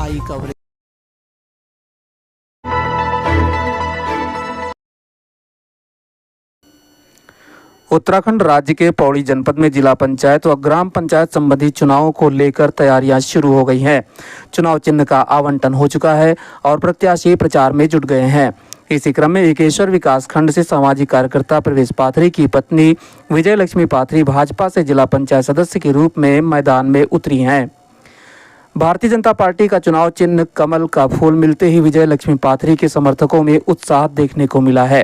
आई coverage. Uttarakhand राज्य के पौड़ी जनपद में जिला पंचायत व ग्राम पंचायत संबंधी चुनावों को लेकर तैयारियां शुरू हो गई हैं। चुनाव चिन्ह का आवंटन हो चुका है और प्रत्याशी प्रचार में जुट गए हैं। इसी क्रम में एकेश्वर विकास खंड से सामाजिक कार्यकर्ता प्रवेश पाथरी की पत्नी विजय लक्ष्मी पाथरी भाजपा से जिला पंचायत सदस्य के रूप में मैदान में उतरी हैं। भारतीय जनता पार्टी का चुनाव चिन्ह कमल का फूल मिलते ही विजय लक्ष्मी पाथरी के समर्थकों में उत्साह देखने को मिला है।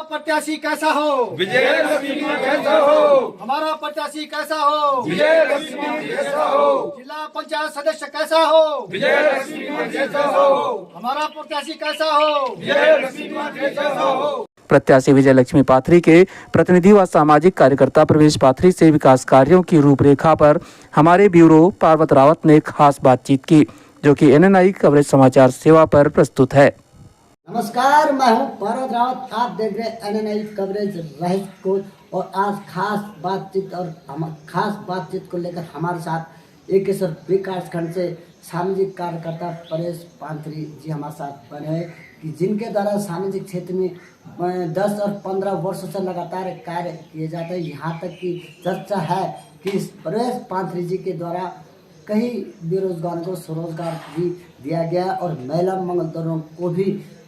प्रत्याशी कैसा हो, विजय लक्ष्मी कैसा हो, हमारा प्रत्याशी कैसा हो, विजय लक्ष्मी कैसा हो, जिला पंचायत सदस्य कैसा हो, विजय लक्ष्मी कैसा हो, हमारा प्रत्याशी कैसा हो, विजय लक्ष्मी कैसा हो। प्रत्याशी विजय लक्ष्मी पाथरी के प्रतिनिधि व सामाजिक कार्यकर्ता प्रवेश पाथरी से विकास कार्यों की रूपरेखा पर हमारे ब्यूरो पार्वत रावत ने खास बातचीत की, जो कि NNI कवरेज समाचार सेवा पर प्रस्तुत है। नमस्कार, मैं हूं पार्वत रावत। आप देख रहे हैं NNI कवरेज रहित को। और आज खास बातचीत को लेकर हमारे साथ एकेश्वर विकास खंड से सामाजिक कार्यकर्ता प्रवेश पाथरी जी हमारे साथ बने हैं, कि जिनके द्वारा सामाजिक क्षेत्र में 10 और 15 वर्षों से लगातार कार्य किए जाते हैं। यहाँ तक कि चर्चा है कि प्रवेश पाथरी जी के द्वारा कई बेरोजगारों को स्वरोजगार भी दिया गया और महिला मंगल दलों को भी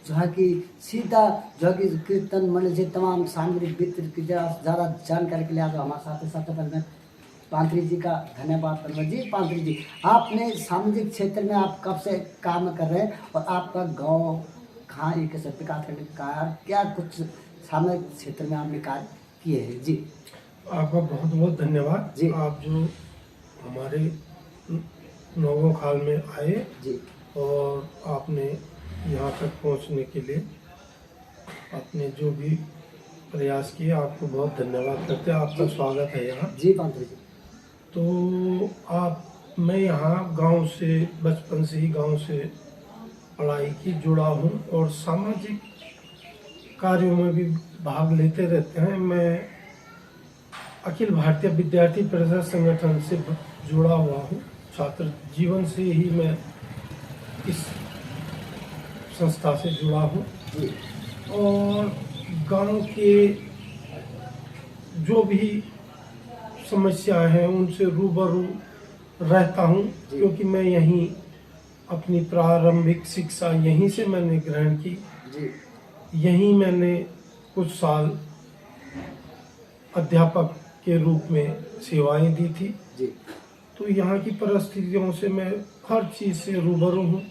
जो है कि सीधा जो है कि कीर्तन मंडल से तमाम सामग्री वितरित की ज़्यादा जानकारी के लिए आज हमारे साथ है। सबसे पहले मैं पाथरी जी का धन्यवाद करूँगा। जी पाथरी जी, आपने सामाजिक क्षेत्र में आप कब से काम कर रहे हैं और आपका गांव कहाँ एक विकास खंड का क्या कुछ सामाजिक क्षेत्र में आपने कार्य किए हैं? जी आपका बहुत बहुत धन्यवाद जी। आप जो हमारे नौगो खाल में आए जी और आपने यहाँ तक पहुँचने के लिए आपने जो भी प्रयास किए, आपको बहुत धन्यवाद करते हैं। आपका स्वागत है यहाँ। जी पाथरी जी, तो मैं यहाँ गांव से बचपन से ही गांव से पढ़ाई की जुड़ा हूँ और सामाजिक कार्यों में भी भाग लेते रहते हैं। मैं अखिल भारतीय विद्यार्थी परिषद संगठन से जुड़ा हुआ हूँ। छात्र जीवन से ही मैं इस संस्था से जुड़ा हूँ और गांव के जो भी समस्याएं हैं उनसे रूबरू रहता हूँ, क्योंकि मैं यहीं अपनी प्रारंभिक शिक्षा यहीं से मैंने ग्रहण की। यहीं मैंने कुछ साल अध्यापक के रूप में सेवाएं दी थी। तो यहाँ की परिस्थितियों से मैं हर चीज़ से रूबरू हूँ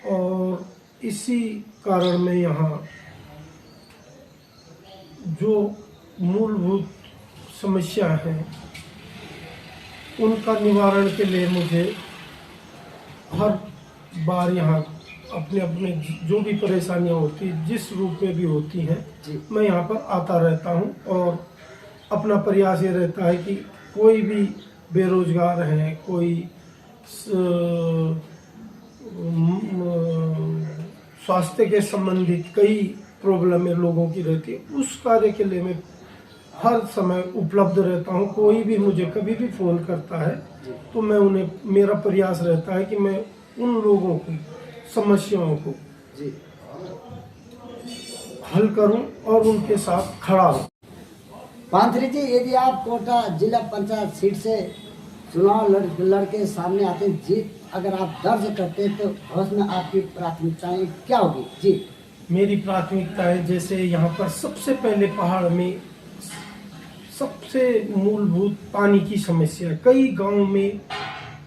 और इसी कारण मैं यहाँ जो मूलभूत समस्या हैं उनका निवारण के लिए मुझे हर बार यहाँ अपने जो भी परेशानियाँ होती हैं, जिस रूप में भी होती हैं, मैं यहाँ पर आता रहता हूँ और अपना प्रयास ये रहता है कि कोई भी बेरोजगार हैं, कोई स्वास्थ्य के संबंधित कई प्रॉब्लमें लोगों की रहती है, उस कार्य के लिए मैं हर समय उपलब्ध रहता हूँ। कोई भी मुझे कभी भी फ़ोन करता है तो मैं उन्हें, मेरा प्रयास रहता है कि मैं उन लोगों की समस्याओं को हल करूं और उनके साथ खड़ा हूं। पाथरी जी, यदि आप कोटा जिला पंचायत सीट से चुनाव लड़के सामने आते हैं, जीत अगर आप दर्ज करते हैं तो उसमें आपकी प्राथमिकताएं क्या होगी? जी मेरी प्राथमिकताएं, जैसे यहाँ पर सबसे पहले पहाड़ में सबसे मूलभूत पानी की समस्या है। कई गांव में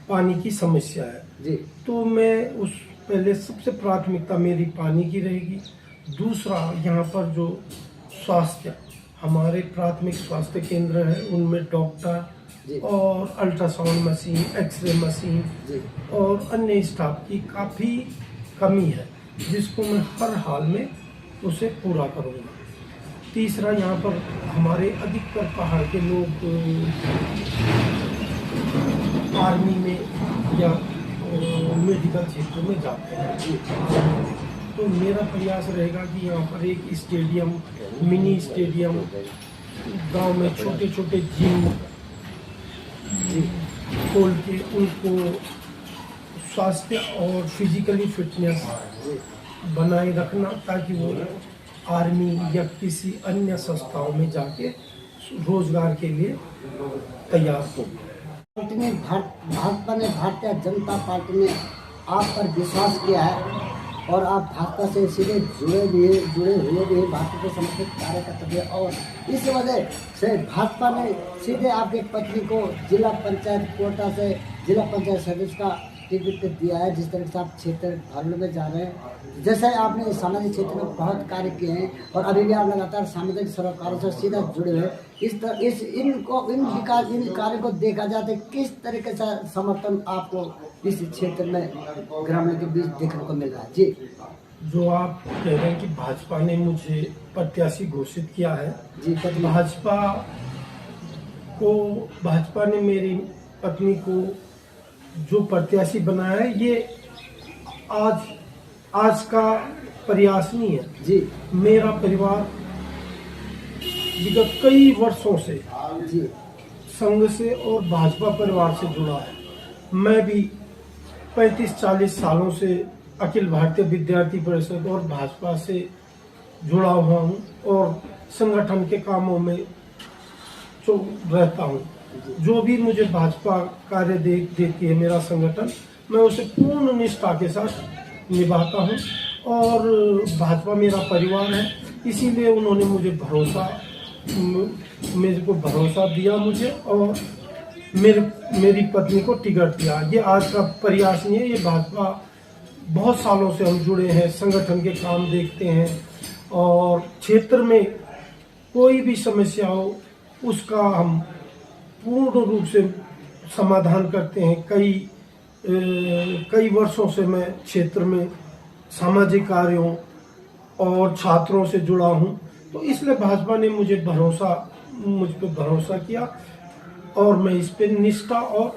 पानी की समस्या है जी। तो मैं उस पहले सबसे प्राथमिकता मेरी पानी की रहेगी। दूसरा, यहाँ पर जो स्वास्थ्य, हमारे प्राथमिक स्वास्थ्य केंद्र हैं उनमें डॉक्टर और अल्ट्रासाउंड मशीन, एक्सरे मशीन और अन्य स्टाफ की काफ़ी कमी है, जिसको मैं हर हाल में उसे पूरा करूँगा। तीसरा, यहाँ पर हमारे अधिकतर पहाड़ के लोग आर्मी में या मेडिकल क्षेत्र में जाते हैं, तो मेरा प्रयास रहेगा कि यहाँ पर एक स्टेडियम, मिनी स्टेडियम, गांव में छोटे छोटे जिम खोल के उनको स्वास्थ्य और फिजिकली फिटनेस बनाए रखना, ताकि वो आर्मी या किसी अन्य संस्थाओं में जाके रोजगार के लिए तैयार हो। भाजपा ने, भारतीय जनता पार्टी ने आप पर विश्वास किया है और आप भाजपा से सीधे जुड़े हुए भी भाजपा के समर्थित कार्यकर्ता थे, और इस वजह से भाजपा ने सीधे आपकी पत्नी को जिला पंचायत कोटा से जिला पंचायत सदस्य का टिकट दिया है। जिस तरह से आप क्षेत्र भरने में जा रहे हैं, जैसे आपने सामाजिक क्षेत्र में बहुत कार्य किए हैं और अभी भी आप लगातार सामाजिक सरोकारों से सीधा जुड़े हुए, इन कार्य को देखा जाता है, किस तरीके से समर्थन आपको इस क्षेत्र में ग्रामीण के बीच देखने को मिल रहा है? जी, जो आप कह रहे हैं कि भाजपा ने मुझे प्रत्याशी घोषित किया है, जी भाजपा ने मेरी पत्नी को जो प्रत्याशी बनाया है, ये आज का प्रयास नहीं है जी। मेरा परिवार विगत कई वर्षों से जी संघ से और भाजपा परिवार से जुड़ा है। मैं भी 35-40 सालों से अखिल भारतीय विद्यार्थी परिषद और भाजपा से जुड़ा हुआ हूँ और संगठन के कामों में जो रहता हूँ। जो भी मुझे भाजपा कार्य देती है मेरा संगठन, मैं उसे पूर्ण निष्ठा के साथ निभाता हूँ और भाजपा मेरा परिवार है, इसीलिए उन्होंने मेरे को भरोसा दिया मुझे और मेरी पत्नी को टिकट दिया। ये आज का प्रयास नहीं है, ये भाजपा बहुत सालों से हम जुड़े हैं, संगठन के काम देखते हैं और क्षेत्र में कोई भी समस्या हो उसका हम पूर्ण रूप से समाधान करते हैं। कई वर्षों से मैं क्षेत्र में सामाजिक कार्यों और छात्रों से जुड़ा हूं, तो इसलिए भाजपा ने मुझ पे भरोसा किया और मैं इस पे निष्ठा और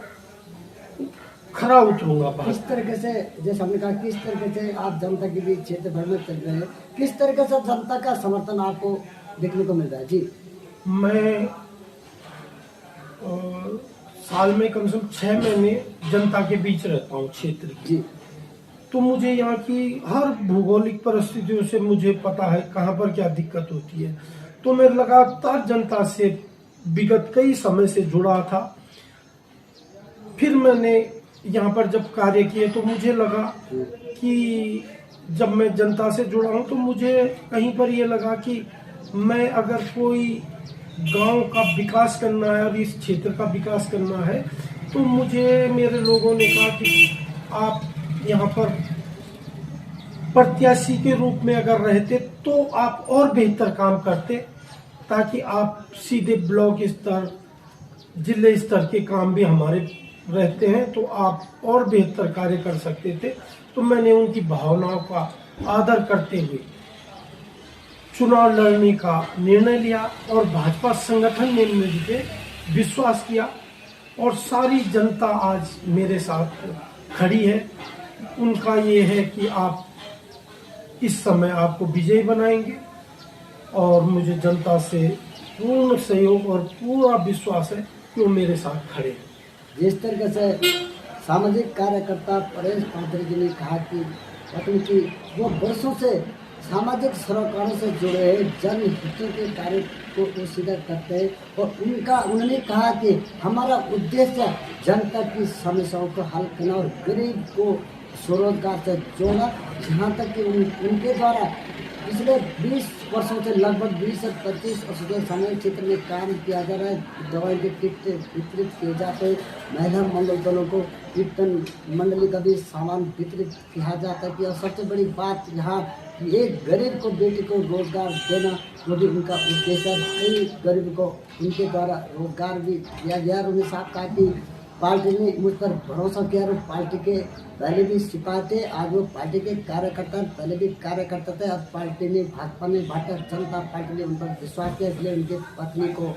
खरा उतरूंगा। किस तरीके से, जैसे हमने कहा, किस तरीके से आप जनता के बीच क्षेत्र भर में चल रहे हैं, किस तरीके से जनता का समर्थन आपको देखने को मिल रहा है? जी, मैं साल में कम से कम 6 महीने जनता के बीच रहता हूँ क्षेत्र की। जी, तो मुझे यहाँ की हर भौगोलिक परिस्थितियों से मुझे पता है कहाँ पर क्या दिक्कत होती है। तो मैं लगातार जनता से विगत कई समय से जुड़ा था। फिर मैंने यहाँ पर जब कार्य किए तो मुझे लगा कि जब मैं जनता से जुड़ा हूँ तो मुझे कहीं पर ये लगा कि मैं अगर कोई गांव का विकास करना है और इस क्षेत्र का विकास करना है, तो मुझे मेरे लोगों ने कहा कि आप यहाँ पर प्रत्याशी के रूप में अगर रहते तो आप और बेहतर काम करते, ताकि आप सीधे ब्लॉक स्तर, जिले स्तर के काम भी हमारे रहते हैं तो आप और बेहतर कार्य कर सकते थे। तो मैंने उनकी भावनाओं का आदर करते हुए चुनाव लड़ने का निर्णय लिया और भाजपा संगठन ने मुझे विश्वास किया और सारी जनता आज मेरे साथ खड़ी है। उनका ये है कि आप इस समय आपको विजयी बनाएंगे और मुझे जनता से पूर्ण सहयोग और पूरा विश्वास है कि वो मेरे साथ खड़े हैं। जिस तरीके से सामाजिक कार्यकर्ता परेश पांत्री जी ने कहा कि पत्नी की वो वर्षों से सामाजिक सरोकारों से जुड़े हैं, जन हितों के कार्य को वो सीधा करते हैं और उन्होंने कहा कि हमारा उद्देश्य जनता की समस्याओं को हल करना और गरीब को स्वरोजगार से जोड़ना। जहाँ तक कि उनके द्वारा पिछले 20 वर्षों से लगभग 20 से 25 वर्षों से सामाजिक क्षेत्र में काम किया जा रहा है। दवाई के किट वितरित किए जाते हैं, महिला मंगल दलों को कीर्तन मंडली का भी सामान वितरित किया जाता है। कि और सबसे बड़ी बात यहाँ एक गरीब को, बेटी को रोजगार देना, वो भी उनका उद्देश्य है। कई गरीब को उनके द्वारा रोजगार भी दिया गया। और उन्हें साफ कहा कि पार्टी ने मुझ पर भरोसा किया और पार्टी के पहले भी सिपाही थे, आज वो पार्टी के कार्यकर्ता, पहले भी कार्यकर्ता थे। अब पार्टी ने, भाजपा ने, भारतीय जनता पार्टी ने उन पर विश्वास किया, इसलिए उनकी पत्नी को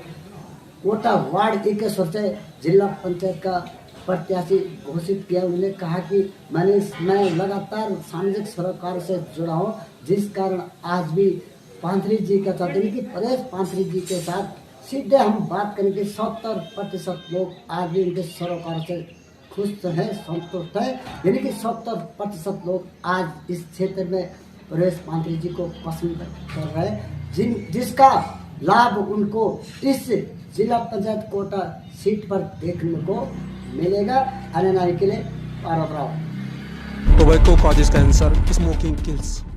कोटा वार्ड 21 से जिला पंचायत का प्रत्याशी घोषित किया। उन्होंने कहा कि मैं लगातार सामाजिक सरोकार से जुड़ा हूँ, जिस कारण आज भी पांत्री जी का चाहते हैं कि परेश पांत्री जी के साथ सीधे हम बात करेंगे। 70% लोग आज भी उनके सरोकार से खुश हैं, संतुष्ट हैं। यानी कि 70% लोग आज इस क्षेत्र में परेश पांत्री जी को पसंद कर रहे हैं, जिसका लाभ उनको इस जिला पंचायत कोटा सीट पर देखने को मिलेगा। आने के लिए Tobacco causes cancer, smoking kills.